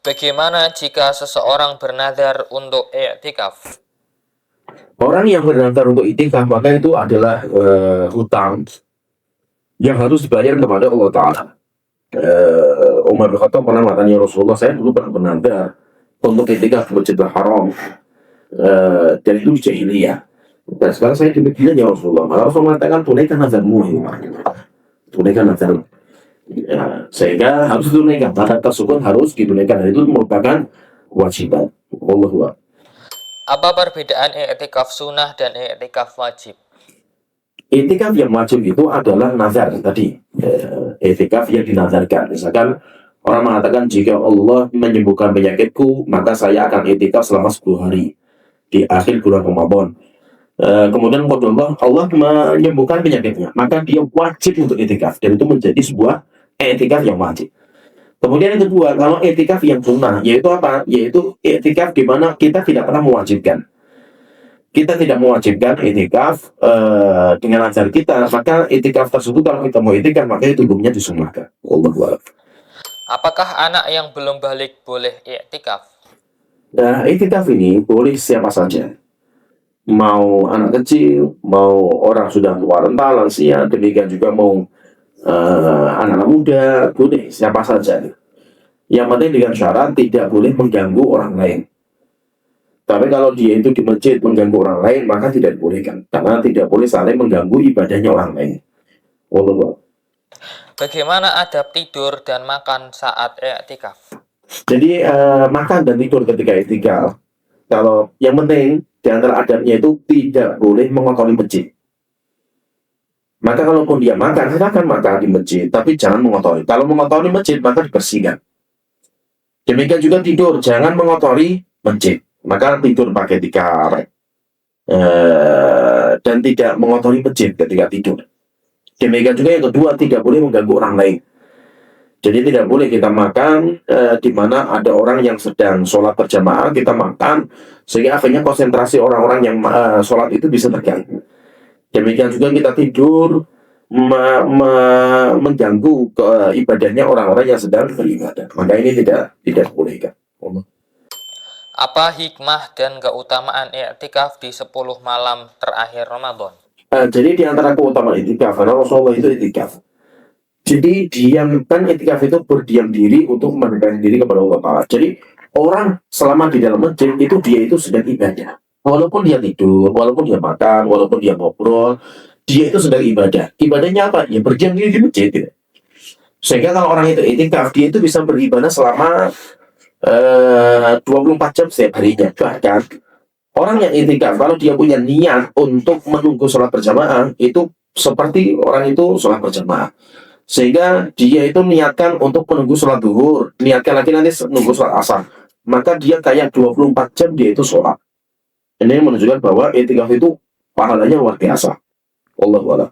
Bagaimana jika seseorang bernazar untuk i'tikaf? Orang yang bernazar untuk itikaf maka itu adalah hutang yang harus dibayar kepada Allah Ta'ala. Umar bin Khattab pernah mengatakan, ya Rasulullah, saya dulu pernah bernazar untuk itikaf di Masjidil Haram, dan itu di jahiliyah. Dan sekarang saya di Madinah, ya Rasulullah. Maka Rasul mengatakan, tunaikan nazarmu ini, tunaikan nazarmu. Ya, sehingga harus ditunaikan. Zakat tersebut harus ditunaikan, dan itu merupakan kewajiban. Wallahu a'lam. Apa perbedaan i'tikaf sunnah dan i'tikaf wajib? Itikaf yang wajib itu adalah nazar tadi. Itikaf yang dinazarkan. Misalkan orang mengatakan, jika Allah menyembuhkan penyakitku, maka saya akan itikaf selama 10 hari di akhir bulan Ramadan. Kemudian Allah menyembuhkan penyakitnya, maka dia wajib untuk itikaf, dan itu menjadi sebuah itikaf yang wajib. Kemudian yang kedua, kalau itikaf yang sunnah, yaitu apa? Yaitu itikaf di mana kita tidak pernah mewajibkan. Kita tidak mewajibkan itikaf dengan nazar kita, maka itikaf tersebut kalau kita mau itikaf maka itu hukumnya disunnahkan. Wallahu a'lam. Apakah anak yang belum balik boleh i'tikaf? Nah, itikaf ini boleh siapa saja. Mau anak kecil, mau orang sudah tua renta, lansia, demikian juga mau anak-anak muda, boleh siapa saja. Yang penting dengan syarat tidak boleh mengganggu orang lain. Tapi kalau dia itu di masjid mengganggu orang lain, maka tidak dibolehkan. Karena tidak boleh saling mengganggu ibadahnya orang lain. Wallahu a'lam. Bagaimana adab tidur dan makan saat i'tikaf? Jadi makan dan tidur ketika itikaf, kalau yang penting di antara adabnya itu tidak boleh mengotori masjid. Maka kalaupun dia makan, silakan makan di masjid, tapi jangan mengotori. Kalau mengotori masjid, maka dibersihkan. Demikian juga tidur, jangan mengotori masjid. Maka tidur pakai tikar, dan tidak mengotori masjid ketika tidur. Demikian juga yang kedua, tidak boleh mengganggu orang lain. Jadi tidak boleh kita makan di mana ada orang yang sedang sholat berjamaah, kita makan, sehingga akhirnya konsentrasi orang-orang yang sholat itu bisa terganggu. Demikian juga kita tidur mengganggu ibadahnya orang-orang yang sedang beribadah. Maka ini tidak dibolehkan. Apa hikmah dan keutamaan i'tikaf di 10 malam terakhir Ramadan? Jadi di antara keutamaan itikaf, karena Rasulullah itu itikaf. Jadi itikaf itu berdiam diri untuk mendekatkan diri kepada Allah Ta'ala. Jadi orang selama di dalam masjid itu dia itu sedang ibadah. Walaupun dia tidur, walaupun dia makan, walaupun dia ngobrol, dia itu sedang ibadah. Ibadahnya apa? Ya berdiam diri di masjid. Gitu. Sehingga kalau orang itu itikaf, dia itu bisa beribadah selama 24 jam setiap harinya. Bahkan orang yang itikaf, kalau dia punya niat untuk menunggu sholat berjamaah, itu seperti orang itu sholat berjamaah. Sehingga dia itu niatkan untuk menunggu sholat duhur, niatkan lagi nanti menunggu sholat asar. Maka dia kayak 24 jam dia itu sholat. Ini menunjukkan bahwa itikaf itu pahalanya luar biasa. Wallahu a'lam.